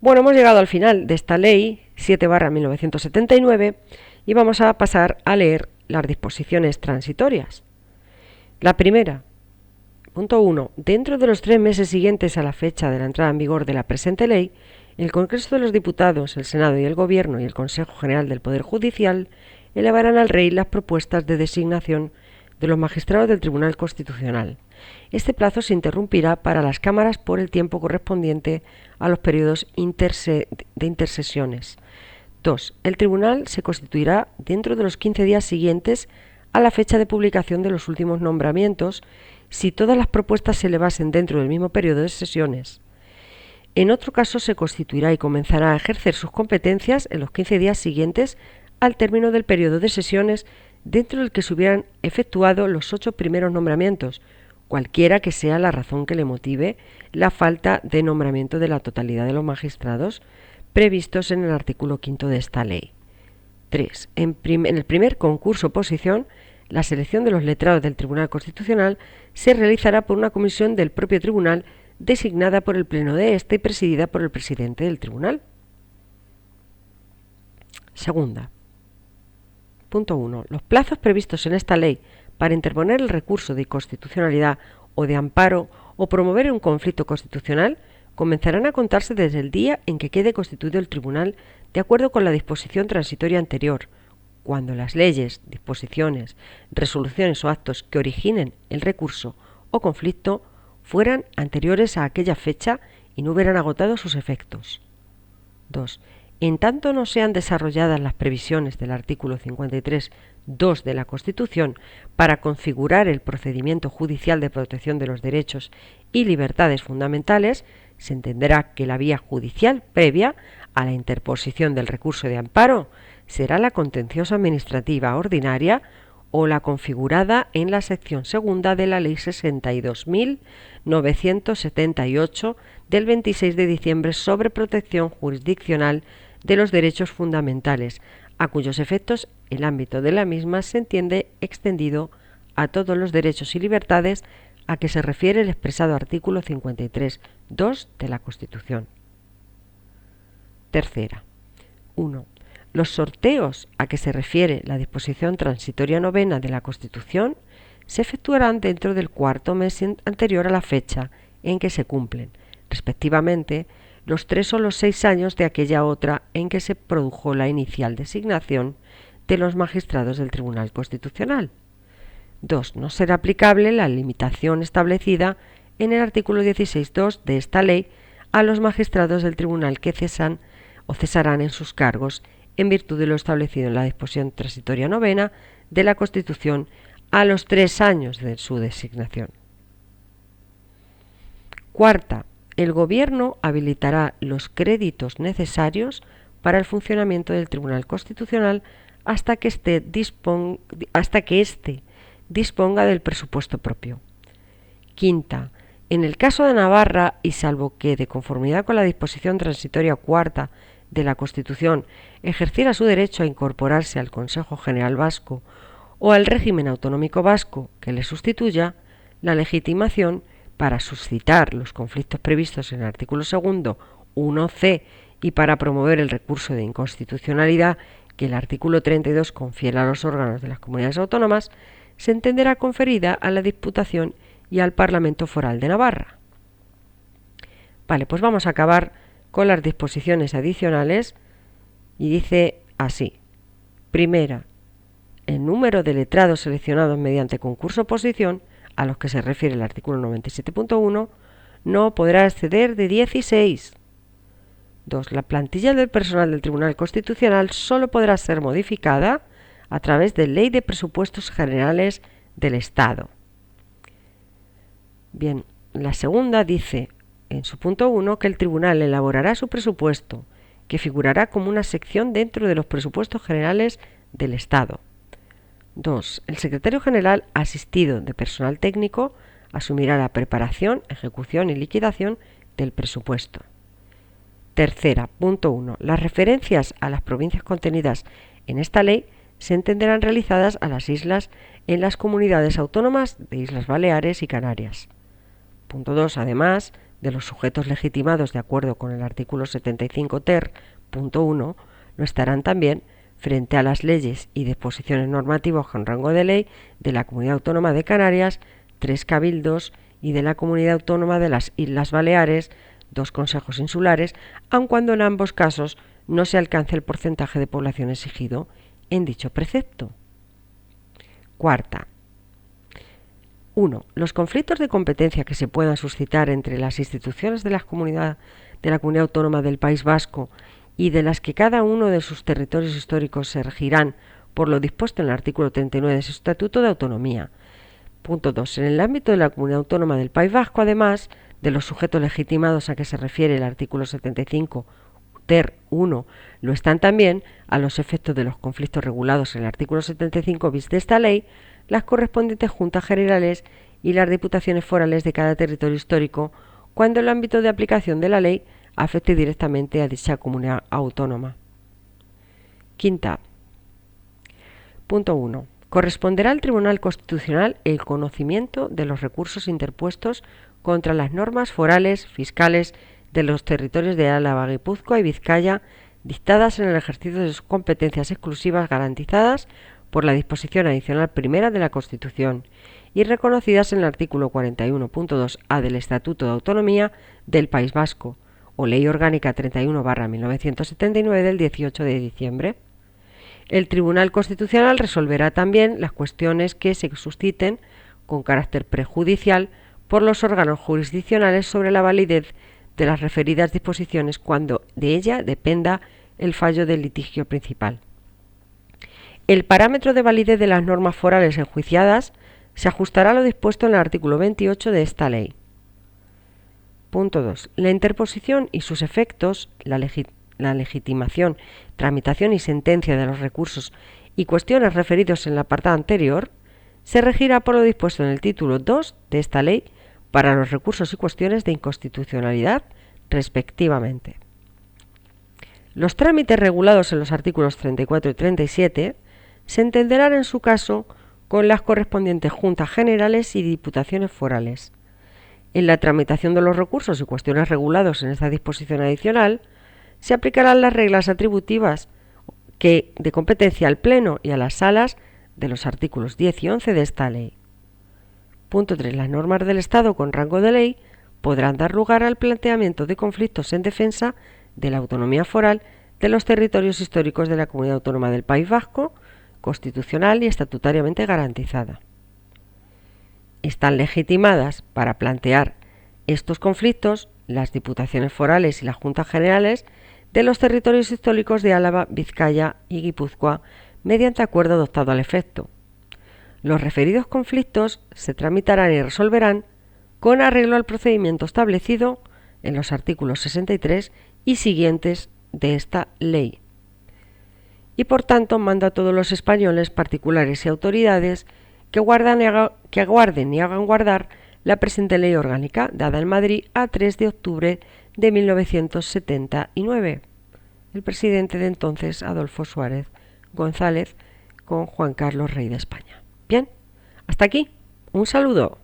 Bueno, hemos llegado al final de esta ley 7/1979 y vamos a pasar a leer las disposiciones transitorias. La primera, punto 1. Dentro de los 3 meses siguientes a la fecha de la entrada en vigor de la presente ley, el Congreso de los Diputados, el Senado y el Gobierno y el Consejo General del Poder Judicial elevarán al Rey las propuestas de designación de los magistrados del Tribunal Constitucional. Este plazo se interrumpirá para las cámaras por el tiempo correspondiente a los periodos de intersesiones. 2. El tribunal se constituirá dentro de los 15 días siguientes a la fecha de publicación de los últimos nombramientos, si todas las propuestas se elevasen dentro del mismo periodo de sesiones. En otro caso, se constituirá y comenzará a ejercer sus competencias en los 15 días siguientes al término del periodo de sesiones dentro del que se hubieran efectuado los 8 primeros nombramientos, cualquiera que sea la razón que le motive la falta de nombramiento de la totalidad de los magistrados previstos en el artículo 5 de esta ley. 3. En el primer concurso-oposición, la selección de los letrados del Tribunal Constitucional se realizará por una comisión del propio tribunal designada por el Pleno de este y presidida por el presidente del tribunal. Segunda. Punto 1. Los plazos previstos en esta ley para interponer el recurso de inconstitucionalidad o de amparo o promover un conflicto constitucional comenzarán a contarse desde el día en que quede constituido el tribunal de acuerdo con la disposición transitoria anterior, cuando las leyes, disposiciones, resoluciones o actos que originen el recurso o conflicto fueran anteriores a aquella fecha y no hubieran agotado sus efectos. 2. En tanto no sean desarrolladas las previsiones del artículo 53.2 de la Constitución para configurar el procedimiento judicial de protección de los derechos y libertades fundamentales, se entenderá que la vía judicial previa a la interposición del recurso de amparo será la contenciosa administrativa ordinaria o la configurada en la sección segunda de la Ley 62.978 del 26 de diciembre sobre protección jurisdiccional de los derechos fundamentales, a cuyos efectos el ámbito de la misma se entiende extendido a todos los derechos y libertades a que se refiere el expresado artículo 53.2 de la Constitución. Tercera. 1. Los sorteos a que se refiere la disposición transitoria novena de la Constitución se efectuarán dentro del cuarto mes anterior a la fecha en que se cumplen, respectivamente, los 3 o los 6 años de aquella otra en que se produjo la inicial designación de los magistrados del Tribunal Constitucional. 2. No será aplicable la limitación establecida en el artículo 16.2 de esta ley a los magistrados del tribunal que cesan o cesarán en sus cargos en virtud de lo establecido en la disposición transitoria novena de la Constitución a los 3 años de su designación. Cuarta. El Gobierno habilitará los créditos necesarios para el funcionamiento del Tribunal Constitucional hasta que éste disponga del presupuesto propio. Quinta. En el caso de Navarra, y salvo que, de conformidad con la disposición transitoria cuarta de la Constitución, ejerciera su derecho a incorporarse al Consejo General Vasco o al régimen autonómico vasco que le sustituya, la legitimación para suscitar los conflictos previstos en el artículo 2, 1c, y para promover el recurso de inconstitucionalidad que el artículo 32 confiere a los órganos de las comunidades autónomas, se entenderá conferida a la Diputación y al Parlamento Foral de Navarra. Vale, pues vamos a acabar con las disposiciones adicionales y dice así. Primera, el número de letrados seleccionados mediante concurso-oposición, a los que se refiere el artículo 97.1, no podrá exceder de 16. 2. La plantilla del personal del Tribunal Constitucional solo podrá ser modificada a través de Ley de Presupuestos Generales del Estado. Bien, la segunda dice en su punto 1 que el Tribunal elaborará su presupuesto, que figurará como una sección dentro de los presupuestos generales del Estado. 2. El secretario general, asistido de personal técnico, asumirá la preparación, ejecución y liquidación del presupuesto. Tercera, punto 1. Las referencias a las provincias contenidas en esta ley se entenderán realizadas a las islas en las comunidades autónomas de Islas Baleares y Canarias. Punto 2. Además, de los sujetos legitimados de acuerdo con el artículo 75 ter. Punto 1, lo estarán también frente a las leyes y disposiciones normativas con rango de ley de la Comunidad Autónoma de Canarias, 3 cabildos, y de la Comunidad Autónoma de las Islas Baleares, 2 consejos insulares, aun cuando en ambos casos no se alcance el porcentaje de población exigido en dicho precepto. Cuarta. 1. Los conflictos de competencia que se puedan suscitar entre las instituciones de la Comunidad Autónoma del País Vasco y de las que cada uno de sus territorios históricos se regirán por lo dispuesto en el artículo 39 de su Estatuto de Autonomía. Punto 2. En el ámbito de la Comunidad Autónoma del País Vasco, además de los sujetos legitimados a que se refiere el artículo 75 ter. 1, lo están también, a los efectos de los conflictos regulados en el artículo 75 bis de esta ley, las correspondientes juntas generales y las diputaciones forales de cada territorio histórico, cuando el ámbito de aplicación de la ley afecte directamente a dicha comunidad autónoma. Quinta. Punto 1. Corresponderá al Tribunal Constitucional el conocimiento de los recursos interpuestos contra las normas forales, fiscales de los territorios de Álava, Guipúzcoa y Vizcaya, dictadas en el ejercicio de sus competencias exclusivas garantizadas por la disposición adicional primera de la Constitución y reconocidas en el artículo 41.2a del Estatuto de Autonomía del País Vasco, o Ley Orgánica 31/1979 del 18 de diciembre. El Tribunal Constitucional resolverá también las cuestiones que se susciten con carácter prejudicial por los órganos jurisdiccionales sobre la validez de las referidas disposiciones cuando de ella dependa el fallo del litigio principal. El parámetro de validez de las normas forales enjuiciadas se ajustará a lo dispuesto en el artículo 28 de esta ley. Punto 2. La interposición y sus efectos, la legitimación, tramitación y sentencia de los recursos y cuestiones referidos en el apartado anterior, se regirá por lo dispuesto en el título 2 de esta ley para los recursos y cuestiones de inconstitucionalidad, respectivamente. Los trámites regulados en los artículos 34 y 37 se entenderán en su caso con las correspondientes juntas generales y diputaciones forales. En la tramitación de los recursos y cuestiones regulados en esta disposición adicional, se aplicarán las reglas atributivas que de competencia al Pleno y a las salas de los artículos 10 y 11 de esta ley. Punto 3. Las normas del Estado con rango de ley podrán dar lugar al planteamiento de conflictos en defensa de la autonomía foral de los territorios históricos de la Comunidad Autónoma del País Vasco, constitucional y estatutariamente garantizada. Están legitimadas para plantear estos conflictos las diputaciones forales y las juntas generales de los territorios históricos de Álava, Vizcaya y Guipúzcoa mediante acuerdo adoptado al efecto. Los referidos conflictos se tramitarán y resolverán con arreglo al procedimiento establecido en los artículos 63 y siguientes de esta ley. Y por tanto manda a todos los españoles, particulares y autoridades que aguarden y hagan guardar la presente ley orgánica, dada en Madrid a 3 de octubre de 1979. El presidente de entonces, Adolfo Suárez González, con Juan Carlos, rey de España. Bien, hasta aquí. Un saludo.